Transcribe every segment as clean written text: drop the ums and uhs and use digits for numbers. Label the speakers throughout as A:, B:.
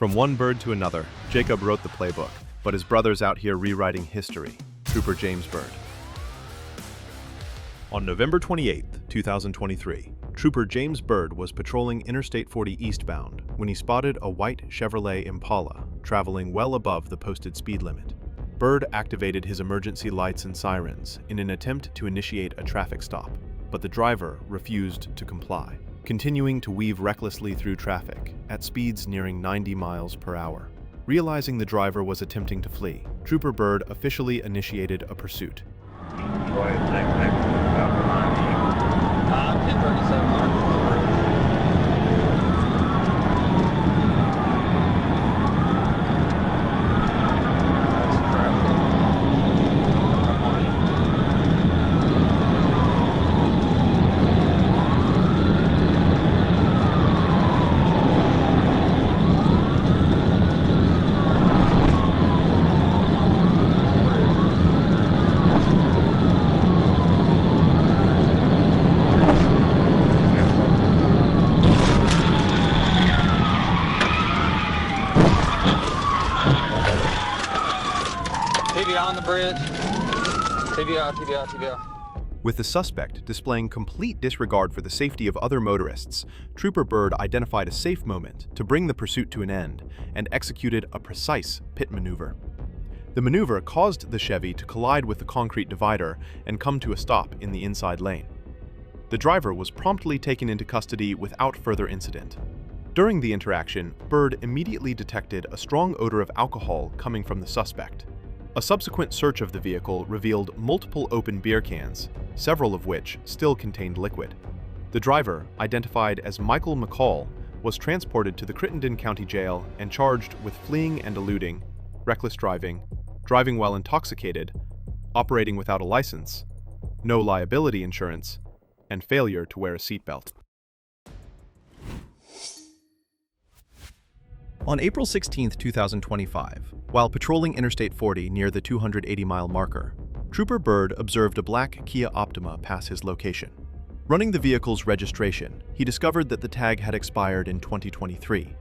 A: From one bird to another, Jacob wrote the playbook, but his brother's out here rewriting history. Trooper James Byrd. On November 28, 2023, Trooper James Byrd was patrolling Interstate 40 eastbound when he spotted a white Chevrolet Impala traveling well above the posted speed limit. Byrd activated his emergency lights and sirens in an attempt to initiate a traffic stop, but the driver refused to comply, continuing to weave recklessly through traffic at speeds nearing 90 miles per hour. Realizing the driver was attempting to flee, Trooper Byrd officially initiated a pursuit.
B: 1037. TBI on the bridge. TBI.
A: With the suspect displaying complete disregard for the safety of other motorists, Trooper Byrd identified a safe moment to bring the pursuit to an end and executed a precise pit maneuver. The maneuver caused the Chevy to collide with the concrete divider and come to a stop in the inside lane. The driver was promptly taken into custody without further incident. During the interaction, Byrd immediately detected a strong odor of alcohol coming from the suspect. A subsequent search of the vehicle revealed multiple open beer cans, several of which still contained liquid. The driver, identified as Michael McCall, was transported to the Crittenden County Jail and charged with fleeing and eluding, reckless driving, driving while intoxicated, operating without a license, no liability insurance, and failure to wear a seatbelt. On April 16, 2025, while patrolling Interstate 40 near the 280-mile marker, Trooper Byrd observed a black Kia Optima pass his location. Running the vehicle's registration, he discovered that the tag had expired in 2023.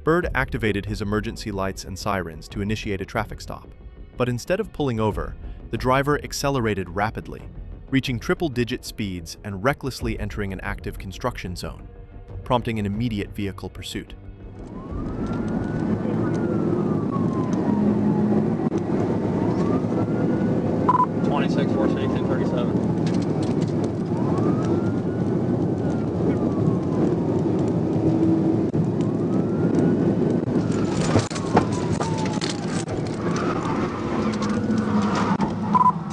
A: Byrd activated his emergency lights and sirens to initiate a traffic stop, but instead of pulling over, the driver accelerated rapidly, reaching triple-digit speeds and recklessly entering an active construction zone, prompting an immediate vehicle pursuit.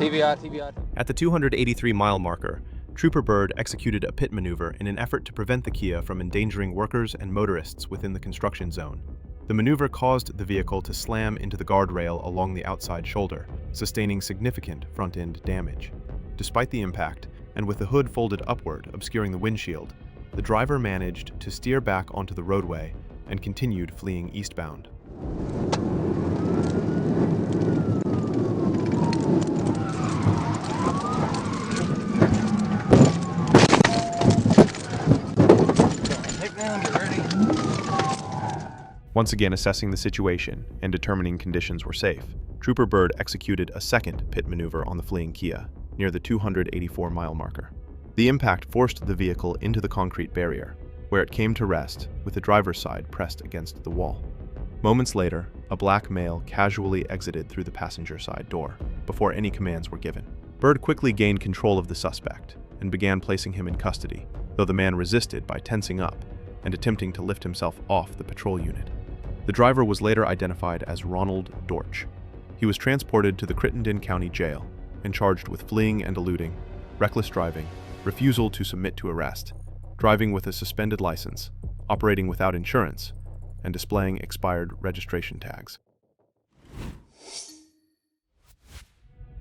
B: TBI.
A: At the 283-mile marker, Trooper Byrd executed a pit maneuver in an effort to prevent the Kia from endangering workers and motorists within the construction zone. The maneuver caused the vehicle to slam into the guardrail along the outside shoulder, sustaining significant front-end damage. Despite the impact, and with the hood folded upward obscuring the windshield, the driver managed to steer back onto the roadway and continued fleeing eastbound. Once again assessing the situation and determining conditions were safe, Trooper Byrd executed a second pit maneuver on the fleeing Kia, near the 284-mile marker. The impact forced the vehicle into the concrete barrier, where it came to rest with the driver's side pressed against the wall. Moments later, a black male casually exited through the passenger side door, before any commands were given. Byrd quickly gained control of the suspect and began placing him in custody, though the man resisted by tensing up and attempting to lift himself off the patrol unit. The driver was later identified as Ronald Dortch. He was transported to the Crittenden County Jail and charged with fleeing and eluding, reckless driving, refusal to submit to arrest, driving with a suspended license, operating without insurance, and displaying expired registration tags.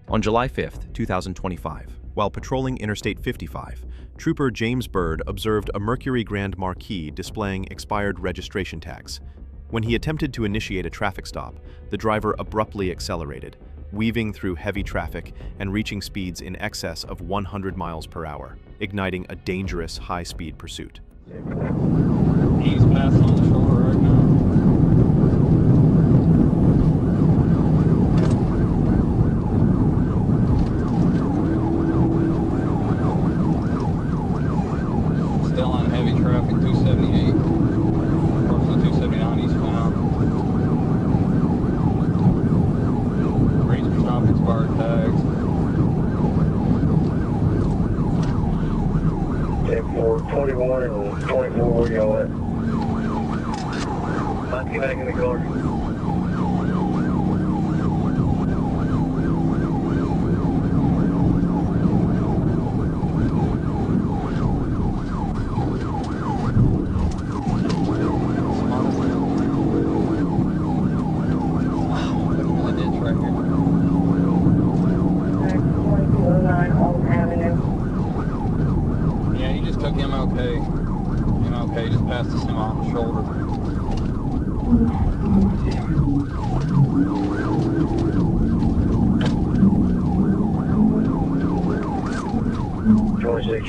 A: On July 5, 2025, while patrolling Interstate 55, Trooper James Byrd observed a Mercury Grand Marquis displaying expired registration tags. When he attempted to initiate a traffic stop, the driver abruptly accelerated, weaving through heavy traffic and reaching speeds in excess of 100 miles per hour, igniting a dangerous high-speed pursuit.
B: He's passing on the shoulder right now. back in the car.
C: Took MLK just passed the semi on the shoulder.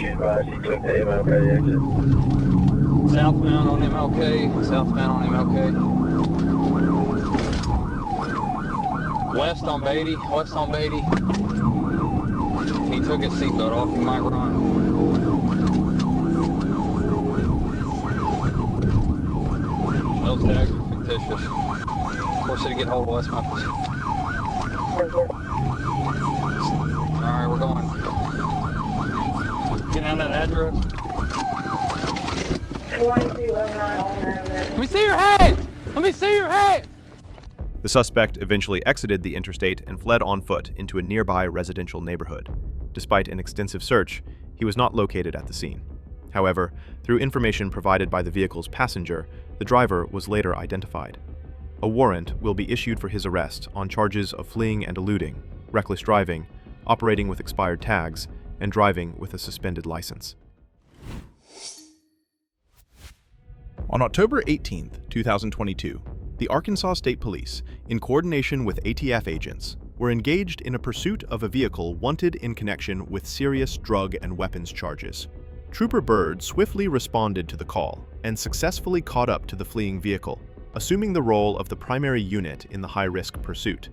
B: Advised he took the MLK exit.
C: Southbound on MLK. West on Beatty. He took his seatbelt off, he might run. Those tags are fictitious. Of course, they get hold of West Memphis. Alright, we're going. Get down that address. Let me see your head!
A: The suspect eventually exited the interstate and fled on foot into a nearby residential neighborhood. Despite an extensive search, he was not located at the scene. However, through information provided by the vehicle's passenger, the driver was later identified. A warrant will be issued for his arrest on charges of fleeing and eluding, reckless driving, operating with expired tags, and driving with a suspended license. On October 18, 2022, the Arkansas State Police, in coordination with ATF agents, were engaged in a pursuit of a vehicle wanted in connection with serious drug and weapons charges. Trooper Byrd swiftly responded to the call and successfully caught up to the fleeing vehicle, assuming the role of the primary unit in the high-risk pursuit.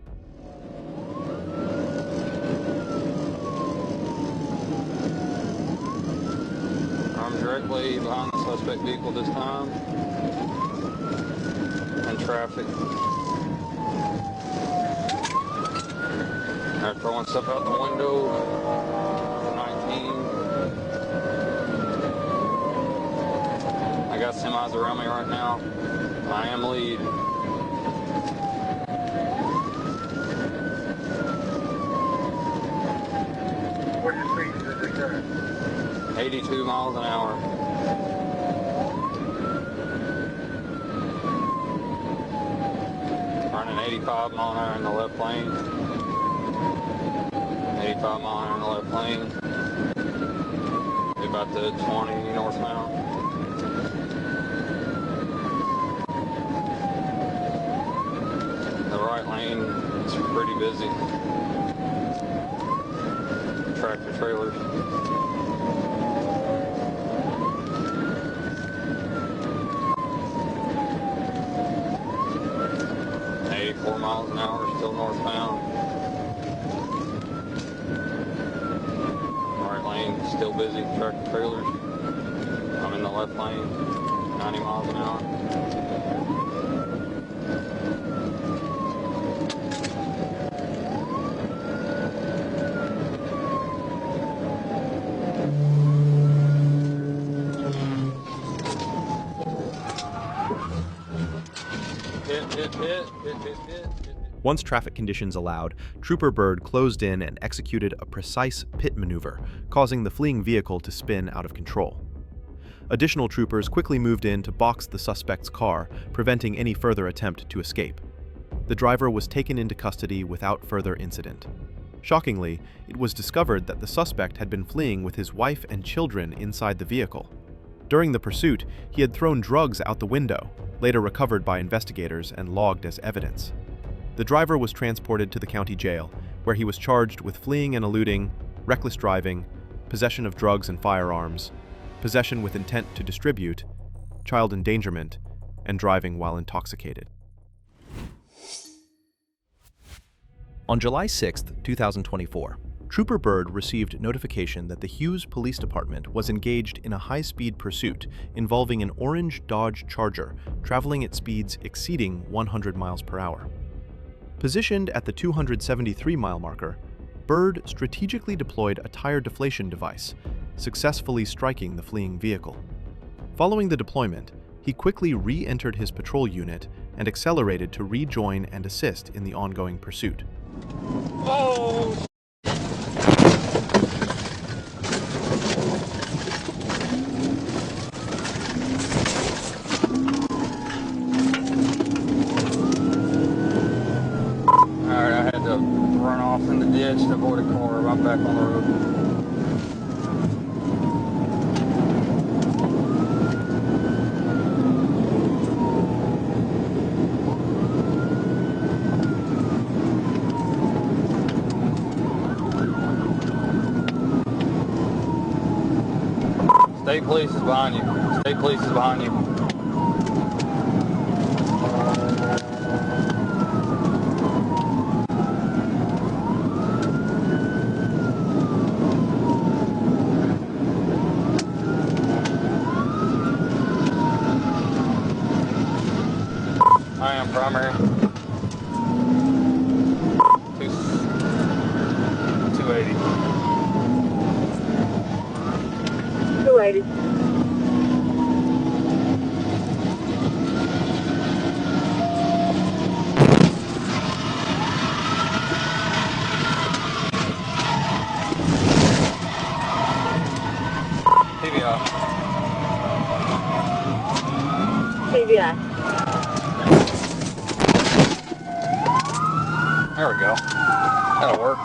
C: I'm directly behind the suspect vehicle this time. And traffic. They're throwing stuff out the window. 19. I got semis around me right now. I am lead.
B: What's your speed at this time?
C: 82 miles an hour. Running 85 mile an hour in the left lane. 85 mile an hour in the left lane. About the 20 northbound. The right lane is pretty busy. Tractor trailers. Miles an hour, still northbound. Right lane, still busy, tractor trailers. I'm in the left lane, 90 miles an hour. Hit.
A: Once traffic conditions allowed, Trooper Byrd closed in and executed a precise pit maneuver, causing the fleeing vehicle to spin out of control. Additional troopers quickly moved in to box the suspect's car, preventing any further attempt to escape. The driver was taken into custody without further incident. Shockingly, it was discovered that the suspect had been fleeing with his wife and children inside the vehicle. During the pursuit, he had thrown drugs out the window, later recovered by investigators and logged as evidence. The driver was transported to the county jail, where he was charged with fleeing and eluding, reckless driving, possession of drugs and firearms, possession with intent to distribute, child endangerment, and driving while intoxicated. On July 6, 2024, Trooper Byrd received notification that the Hughes Police Department was engaged in a high-speed pursuit involving an orange Dodge Charger traveling at speeds exceeding 100 miles per hour. Positioned at the 273-mile marker, Byrd strategically deployed a tire deflation device, successfully striking the fleeing vehicle. Following the deployment, he quickly re-entered his patrol unit and accelerated to rejoin and assist in the ongoing pursuit.
C: Oh! Alright, I had to run off in the ditch to avoid a car. I'm back on the road. State police is behind you. State police is behind you. I am primary. 280.
D: 280.
C: TBI.
D: TBI.
C: There we go. That'll work.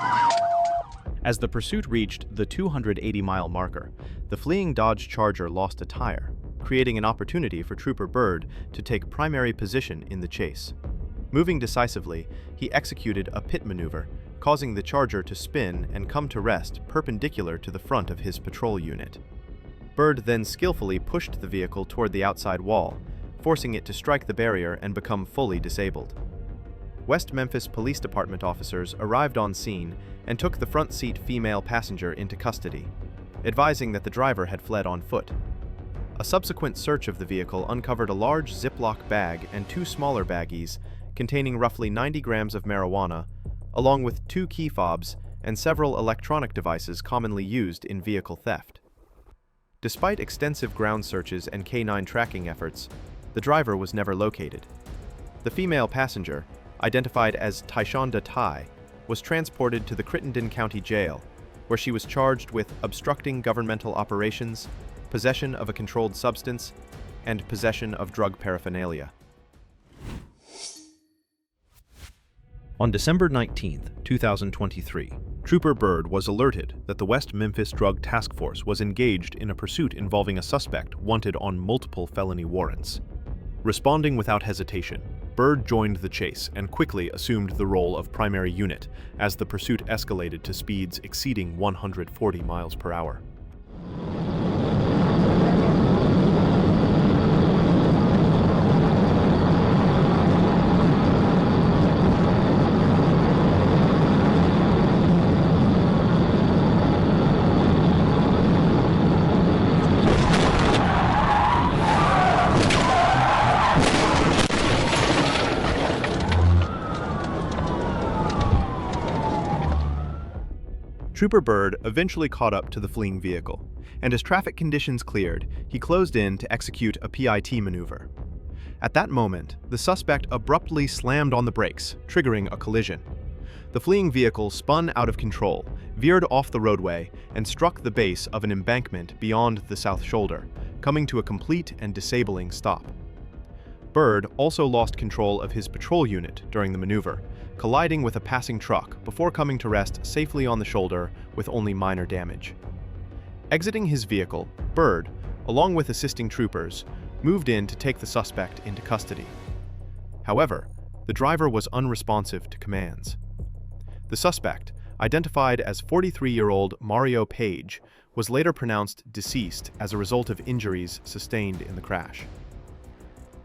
A: As the pursuit reached the 280-mile marker, the fleeing Dodge Charger lost a tire, creating an opportunity for Trooper Byrd to take primary position in the chase. Moving decisively, he executed a pit maneuver, causing the Charger to spin and come to rest perpendicular to the front of his patrol unit. Byrd then skillfully pushed the vehicle toward the outside wall, forcing it to strike the barrier and become fully disabled. West Memphis Police Department officers arrived on scene and took the front seat female passenger into custody, advising that the driver had fled on foot. A subsequent search of the vehicle uncovered a large Ziploc bag and two smaller baggies containing roughly 90 grams of marijuana, along with 2 key fobs and several electronic devices commonly used in vehicle theft. Despite extensive ground searches and K9 tracking efforts, the driver was never located. The female passenger, identified as Tyshonda Tai, was transported to the Crittenden County Jail, where she was charged with obstructing governmental operations, possession of a controlled substance, and possession of drug paraphernalia. On December 19, 2023, Trooper Byrd was alerted that the West Memphis Drug Task Force was engaged in a pursuit involving a suspect wanted on multiple felony warrants. Responding without hesitation, Byrd joined the chase and quickly assumed the role of primary unit as the pursuit escalated to speeds exceeding 140 miles per hour. Trooper Byrd eventually caught up to the fleeing vehicle, and as traffic conditions cleared, he closed in to execute a PIT maneuver. At that moment, the suspect abruptly slammed on the brakes, triggering a collision. The fleeing vehicle spun out of control, veered off the roadway, and struck the base of an embankment beyond the south shoulder, coming to a complete and disabling stop. Byrd also lost control of his patrol unit during the maneuver, colliding with a passing truck before coming to rest safely on the shoulder with only minor damage. Exiting his vehicle, Byrd, along with assisting troopers, moved in to take the suspect into custody. However, the driver was unresponsive to commands. The suspect, identified as 43-year-old Mario Page, was later pronounced deceased as a result of injuries sustained in the crash.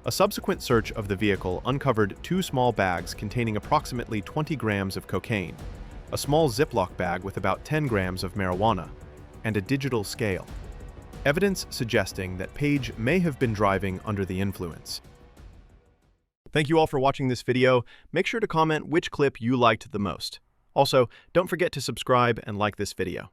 A: A subsequent search of the vehicle uncovered 2 small bags containing approximately 20 grams of cocaine, a small Ziploc bag with about 10 grams of marijuana, and a digital scale, evidence suggesting that Page may have been driving under the influence. Thank you all for watching this video. Make sure to comment which clip you liked the most. Also, don't forget to subscribe and like this video.